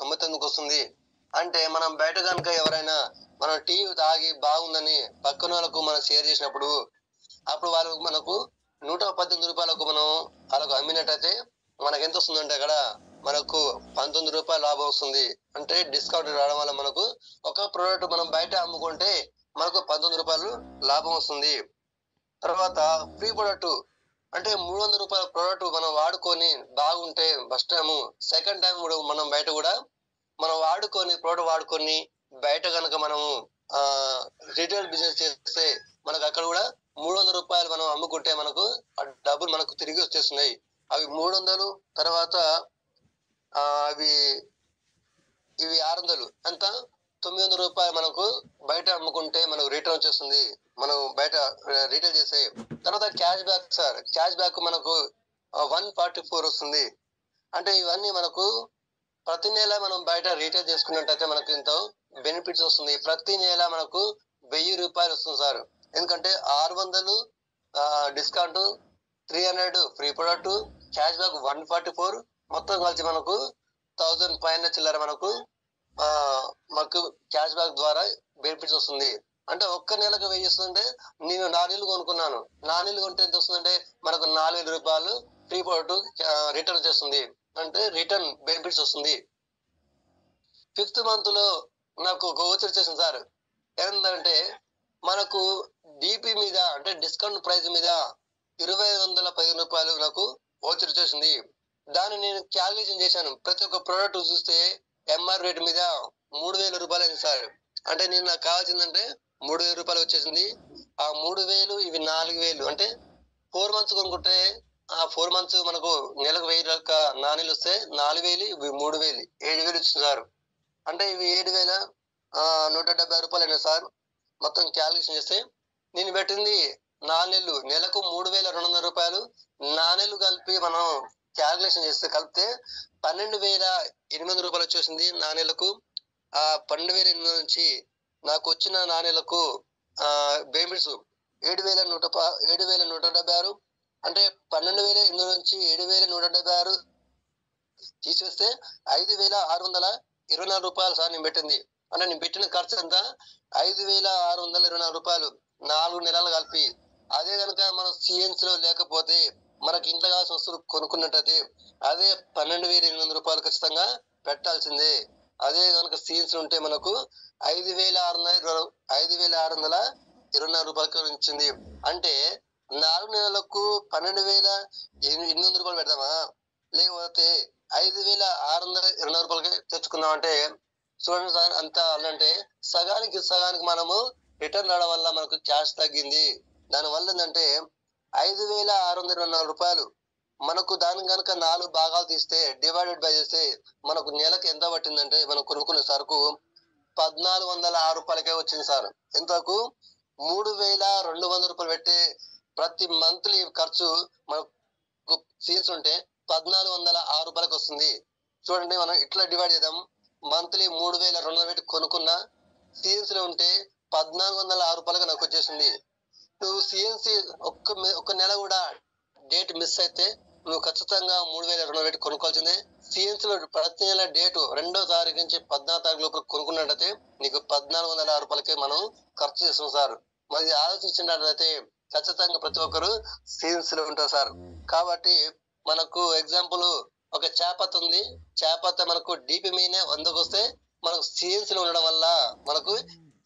99కి వస్తుంది. అంటే మనం బయట కనుక ఎవరైనా మనం టీ తాగి బాగుందని పక్కన వాళ్ళకు మనం షేర్ చేసినప్పుడు అప్పుడు వాళ్ళు మనకు 118 రూపాయలకు మనం వాళ్ళకు అమ్మినట్టయితే మనకు ఎంత వస్తుందంటే అక్కడ మనకు 19 రూపాయలు లాభం వస్తుంది. అంటే డిస్కౌంట్ రావడం వల్ల మనకు ఒక ప్రోడక్ట్ మనం బయట అమ్ముకుంటే మనకు 19 రూపాయలు లాభం వస్తుంది. తర్వాత ఫ్రీ ప్రొడక్ట్ అంటే 300 రూపాయల ప్రోడక్ట్ మనం వాడుకొని బాగుంటే ఫస్ట్ టైం, సెకండ్ టైం కూడా మనం బయట కూడా మనం వాడుకొని ప్రోడక్ట్ వాడుకొని బయట కనుక మనము రిటైల్ బిజినెస్ చేస్తే మనకు అక్కడ కూడా 300 రూపాయలు మనం అమ్ముకుంటే మనకు ఆ డబ్బులు మనకు తిరిగి వచ్చేస్తున్నాయి. అవి 300 తర్వాత అవి ఇవి 600 అంత 900 రూపాయలు మనకు బయట అమ్ముకుంటే మనకు రిటర్న్ వచ్చేస్తుంది. మనం బయట రిటైల్ చేసే తర్వాత cash back sir, cash back మనకు 144 వస్తుంది. అంటే ఇవన్నీ మనకు ప్రతి నెల మనం బయట రీటైల్ చేసుకున్నట్టయితే మనకు ఎంతో బెనిఫిట్స్ వస్తుంది. ప్రతి నెల మనకు 1000 రూపాయలు వస్తుంది సార్. ఎందుకంటే 600 discount, 300 free product, cash back 144 మొత్తం కలిసి మనకు 1000 పైన చిల్లర మనకు క్యాష్ బ్యాక్ ద్వారా బెనిఫిట్స్ వస్తుంది. అంటే ఒక్క నెలకు 1000 వస్తుందంటే నేను 4 నెలలు కొనుక్కున్నాను, 4 నెలలు కొంటే ఎంత వస్తుందంటే మనకు 4000 రూపాయలు ఫ్రీ ప్రొడక్ట్ రిటర్న్ చేస్తుంది. అంటే రిటర్న్ బెనిఫిట్స్ వస్తుంది. 5th మంత్ లో నాకు ఒక ఓచర్ చేసింది సార్. ఏంటంటే మనకు డిపి మీద అంటే డిస్కౌంట్ ప్రైస్ మీద 2,115 రూపాయలు నాకు ఓచర్ చేసింది. దాన్ని నేను క్యాల్కులేషన్ చేశాను. ప్రతి ఒక్క ప్రోడక్ట్ చూస్తే ఎంఆర్ రేట్ మీద 3,000 రూపాయలు అయింది సార్. అంటే నేను నాకు కావాల్సిందంటే 3,000 రూపాయలు వచ్చేసింది. ఆ 3,000 ఇవి 4,000 అంటే 4 మంత్స్ కొనుక్కుంటే ఆ 4 మంత్స్ మనకు నెలకు 1000 నాణేలు వస్తే 4,000 ఇవి 3,000 7,000 వచ్చింది సార్. అంటే ఇవి 7,170 రూపాయలు అయినా సార్. మొత్తం క్యాల్కులేషన్ చేస్తే నేను పెట్టింది 4 నెలలు, నెలకు 3,200 రూపాయలు. 4 నెలలు కలిపి మనం క్యాల్కులేషన్ చేస్తే కలిపితే 12,008 రూపాయలు వచ్చేసింది 4 నెలలకు. ఆ 12,008 నుంచి నాకు వచ్చిన 4 నెలలకు బెనిఫిట్స్ 7,176. అంటే 12,800 నుంచి 7,176 తీసివేస్తే 5,624 రూపాయలు సార్ నేను పెట్టింది. అంటే నేను పెట్టిన ఖర్చు ఎంత 5,624 రూపాయలు 4 నెలలు కలిపి. అదే కనుక మనం సిఎన్స్ లో లేకపోతే మనకి ఇంట్లో కావాల్సిన వస్తువులు కొనుక్కున్నట్టయితే అదే 12,800 రూపాయలు ఖచ్చితంగా పెట్టాల్సిందే. అదే కనుక సిఎన్స్ ఉంటే మనకు 5,624 రూపాయలకి వచ్చింది. అంటే 4 నెలలకు 12,800 రూపాయలు పెడదామా, లేకపోతే 5,624 రూపాయలకి తెచ్చుకుందాం అంటే చూడండి సార్. అంతా అంటే సగానికి మనము రిటర్న్ రావడం వల్ల మనకు క్యాష్ తగ్గింది. దానివల్ల ఏంటంటే 5,624 రూపాయలు మనకు దాని కనుక 4 భాగాలు తీస్తే డివైడెడ్ బై చేస్తే మనకు నెలకు ఎంత పట్టిందంటే మనం కొనుక్కునే సరుకు 1,406 రూపాయలకే వచ్చింది సార్. ఎంతకు 3,200 రూపాయలు పెట్టే ప్రతి మంత్లీ ఖర్చు మనకు సీన్స్ ఉంటే 1,406 రూపాయలకి వస్తుంది. చూడండి, మనం ఇట్లా డివైడ్ చేద్దాం. మంత్లీ 3,200 పెట్టి కొనుక్కున్న సీన్స్ లో ఉంటే 1,406 రూపాయలకి నాకు వచ్చేసింది. నువ్వు సిఎన్సి ఒక్క నెల కూడా డేట్ మిస్ అయితే నువ్వు ఖచ్చితంగా 3,200 పెట్టి కొనుక్కోవాల్సిందే. సిఎన్సి లో ప్రతి నెల డేటు 2వ తారీఖు నుంచి 14వ తారీఖు లోపల కొనుక్కున్నట్టయితే నీకు 1,406 రూపాయలకి మనం ఖర్చు చేస్తాం సార్. మరి ఆలోచించినట్లయితే ఖచ్చితంగా ప్రతి ఒక్కరు సిఎన్సి లో ఉంటారు సార్. కాబట్టి మనకు ఎగ్జాంపుల్ ఒక చేపత్త ఉంది. చేపత్త మనకు డిపి మీనే 100కి వస్తే మనకు సిఎన్సి లో ఉండడం వల్ల మనకు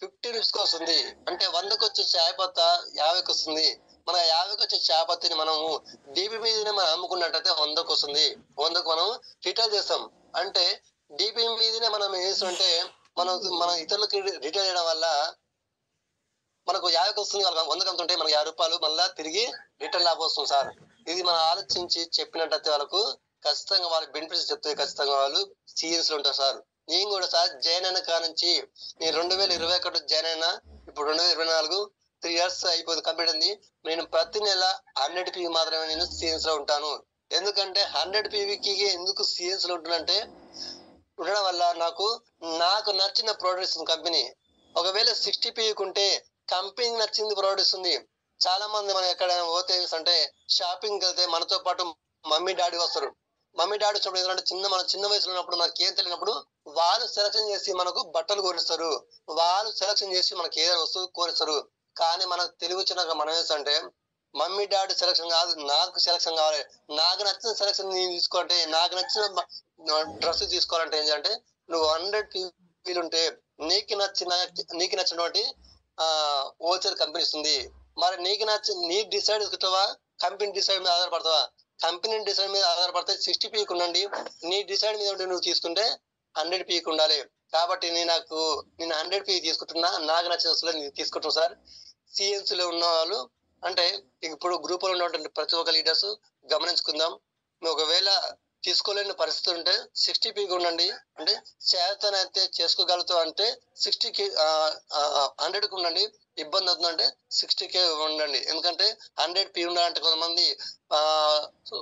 50 రూపీస్కి వస్తుంది. అంటే 100కి వచ్చే చేపత్త 50కి వస్తుంది. మన 50కి వచ్చే చేపత్తిని మనము డిపి మీదనే మనం అమ్ముకున్నట్టయితే 100కి వస్తుంది. 100కు మనం రిటైల్ చేస్తాం. అంటే డిపి మీదనే మనం ఏం చేస్తుంటే మన ఇతరులకి రిటైల్ చేయడం వల్ల మనకు 50కి వస్తుంది. వాళ్ళకి 100కి అమ్ముతుంటే మనకు 50 రూపాయలు మళ్ళీ తిరిగి రిటర్న్ లాభం వస్తుంది సార్. ఇది మనం ఆలోచించి చెప్పినట్టయితే వాళ్ళకు ఖచ్చితంగా వాళ్ళ బెనిఫిట్స్ చెప్తే ఖచ్చితంగా వాళ్ళు సీరియస్ లో ఉంటారు సార్. నేను కూడా సార్ జాయిన్ అయిన కాడ నుంచి నేను 2021 జాయిన్ అయినా, ఇప్పుడు 2024 3 years అయిపోయింది, కంప్లీట్ అయింది. నేను ప్రతి నెల 100 PV మాత్రమే నేను సీరియస్ లో ఉంటాను. ఎందుకంటే 100 PVకి ఎందుకు సీరియస్ లో ఉంటున్నంటే ఉండడం వల్ల నాకు నచ్చిన ప్రోడక్ట్ ఇస్తుంది కంపెనీ. ఒకవేళ 60 PVకి ఉంటే కంపెనీ నచ్చింది ప్రోడక్ట్ ఇస్తుంది. చాలా మంది మనం ఎక్కడైనా పోతే అంటే షాపింగ్కి వెళ్తే మనతో పాటు మమ్మీ డాడీ వస్తారు. మమ్మీ డాడీ వచ్చినప్పుడు ఏంటంటే మన చిన్న వయసులో ఉన్నప్పుడు మనకి ఏం తెలియనప్పుడు వాళ్ళు సెలక్షన్ చేసి మనకు బట్టలు కోరిస్తారు, వాళ్ళు సెలక్షన్ చేసి మనకి ఏదైనా వస్తువు కోరిస్తారు. కానీ మనకు తెలివి వచ్చినాక మనం ఏంటంటే మమ్మీ డాడీ సెలక్షన్ కాదు, నాకు సెలక్షన్ కావాలి, నాకు నచ్చిన సెలక్షన్ నేను తీసుకోవాలంటే, నాకు నచ్చిన డ్రెస్ తీసుకోవాలంటే ఏంటంటే నువ్వు 100 వీలుంటే నీకు నచ్చినటువంటి హోల్సేల్ కంపెనీ ఇస్తుంది. మరి నీకు డిసైడ్ చేసుకుంటావా, కంపెనీ డిసైడ్ మీద ఆధారపడతావా? కంపెనీ డిసైడ్ మీద ఆధారపడితే 60 పీక్ ఉండండి, నీ డిసైడ్ మీద నువ్వు తీసుకుంటే 100 పీక్ ఉండాలి. కాబట్టి నేను 100 పీక్ తీసుకుంటున్నా, నాకు నచ్చిన వస్తువులు నేను తీసుకుంటున్నా సార్. సిఎన్సీలో ఉన్న వాళ్ళు అంటే ఇప్పుడు గ్రూప్ లో ఉన్నటువంటి ప్రతి ఒక్క లీడర్స్ గమనించుకుందాం. ఒకవేళ తీసుకోలేని పరిస్థితి ఉంటే 60 పీక్ ఉండండి, అంటే చేతనైతే చేసుకోగలుగుతాం అంటే 60కి 100కి ఉండండి. ఇబ్బంది అవుతుందంటే 60K ఉండండి. ఎందుకంటే 100 పీ ఉండాలంటే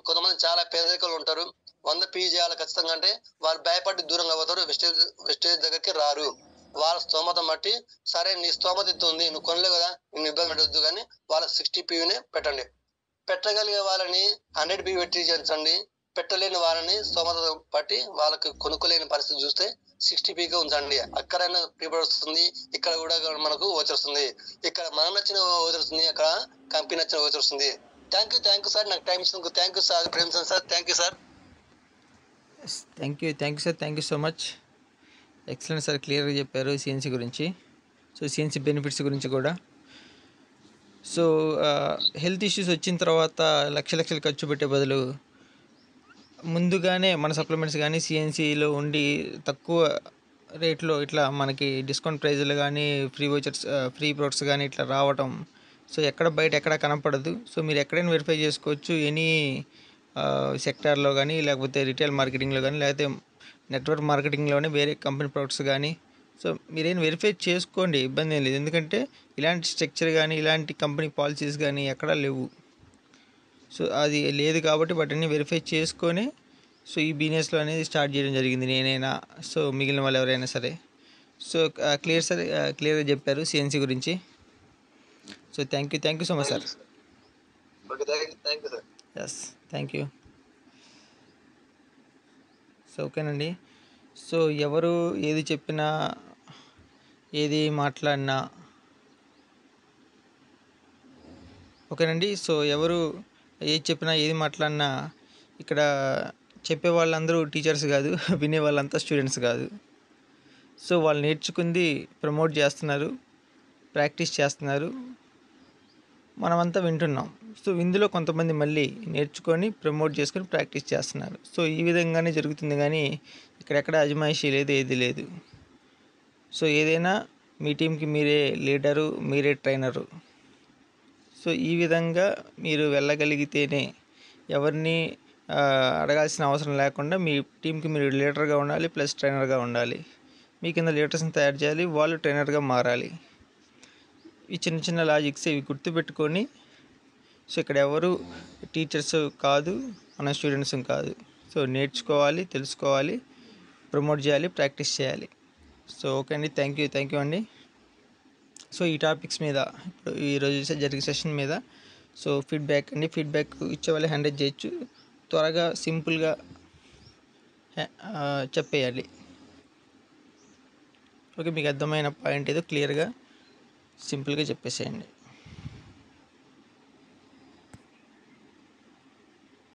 కొంతమంది చాలా పేదరికలు ఉంటారు. 100 పీ చేయాలి ఖచ్చితంగా అంటే వాళ్ళు భయపడి దూరంగా పోతారు, వెస్టేజ్ దగ్గరికి రారు. వాళ్ళ స్తోమత బట్టి సరే నీ స్తోమత ఎంత ఉంది, నువ్వు కొనలేవు కదా, నేను ఇబ్బంది పెట్టద్దు, కానీ వాళ్ళకి 60 పీనే పెట్టండి. పెట్టగలిగే వాళ్ళని 100 పీ పెట్టి చేయించండి. పెట్టలేని వాళ్ళని స్తోమత బట్టి వాళ్ళకి కొనుక్కోలేని పరిస్థితి చూస్తే 60 పీగా ఉంచండి. అక్కడైనా ప్రీపెయిడ్ వస్తుంది, ఇక్కడ కూడా మనకు వస్తుంది. ఇక్కడ మనకు నచ్చిన వస్తుంది, అక్కడ కంపెనీ నచ్చిన వస్తుంది. థ్యాంక్ యూ సార్, నాకు టైం ఇచ్చినందుకు thank you sir. Prem sir, thank you sir. Thank you sir, thank you so much. Excellent sir, క్లియర్గా చెప్పారు సిఎన్సీ గురించి, సో సిఎన్సీ బెనిఫిట్స్ గురించి కూడా. సో హెల్త్ ఇష్యూస్ వచ్చిన తర్వాత లక్షలు ఖర్చు పెట్టే బదులు ముందుగానే మన సప్లిమెంట్స్ కానీ సిఎన్సీలో ఉండి తక్కువ రేట్లో ఇట్లా మనకి డిస్కౌంట్ ప్రైజ్లు కానీ ఫ్రీ ప్రొడక్ట్స్ కానీ ఇట్లా రావటం, సో బయట ఎక్కడ కనపడదు. సో మీరు ఎక్కడైనా వెరిఫై చేసుకోవచ్చు, ఎనీ సెక్టార్లో కానీ, లేకపోతే రిటైల్ మార్కెటింగ్లో కానీ, లేకపోతే నెట్వర్క్ మార్కెటింగ్లోనే వేరే కంపెనీ ప్రొడక్ట్స్ కానీ. సో మీరేం వెరిఫై చేసుకోండి, ఇబ్బంది ఏం లేదు. ఎందుకంటే ఇలాంటి స్ట్రక్చర్ కానీ ఇలాంటి కంపెనీ పాలసీస్ కానీ ఎక్కడా లేవు. సో అది లేదు కాబట్టి వాటిని వెరిఫై చేసుకొని సో ఈ బిజినెస్లో అనేది స్టార్ట్ చేయడం జరిగింది నేనైనా, సో మిగిలిన వాళ్ళు ఎవరైనా సరే. సో క్లియర్ సార్, క్లియర్గా చెప్పారు సిఎన్సీ గురించి. So thank you so much sir. Yes, thank you. So ఓకేనండి. సో ఎవరు ఏది చెప్పినా ఏది మాట్లాడినా ఓకేనండి. సో ఎవరు ఏది చెప్పినా ఏది మాట్లాడినా ఇక్కడ చెప్పే వాళ్ళందరూ టీచర్స్ కాదు, వినే వాళ్ళంతా స్టూడెంట్స్ కాదు. సో వాళ్ళు నేర్చుకుంది ప్రమోట్ చేస్తున్నారు, ప్రాక్టీస్ చేస్తున్నారు, మనమంతా వింటున్నాం. సో ఇందులో కొంతమంది మళ్ళీ నేర్చుకొని ప్రమోట్ చేసుకొని ప్రాక్టీస్ చేస్తున్నారు. సో ఈ విధంగానే జరుగుతుంది, కానీ ఇక్కడెక్కడ అజమాయిషీ లేదు, ఏది లేదు. సో ఏదైనా మీ టీంకి మీరే లీడరు, మీరే ట్రైనరు. సో ఈ విధంగా మీరు వెళ్ళగలిగితేనే ఎవరిని అడగాల్సిన అవసరం లేకుండా మీ టీంకి మీరు లీడర్గా ఉండాలి, ప్లస్ ట్రైనర్గా ఉండాలి. మీ కింద లీడర్స్ని తయారు చేయాలి, వాళ్ళు ట్రైనర్గా మారాలి. ఈ చిన్న లాజిక్స్ ఇవి గుర్తుపెట్టుకొని, సో ఇక్కడ ఎవరు టీచర్స్ కాదు, మన స్టూడెంట్స్ కాదు. సో నేర్చుకోవాలి, తెలుసుకోవాలి, ప్రమోట్ చేయాలి, ప్రాక్టీస్ చేయాలి. సో ఓకే అండి, థ్యాంక్ యూ అండి. సో ఈ టాపిక్స్ మీద ఇప్పుడు ఈరోజు జరిగే సెషన్ మీద సో ఫీడ్బ్యాక్ ఇచ్చే వాళ్ళు హ్యాండిల్ చేయొచ్చు. త్వరగా సింపుల్గా చెప్పేయాలి. ఓకే, మీకు అర్థమైన పాయింట్ ఏదో క్లియర్గా సింపుల్గా చెప్పేసేయండి.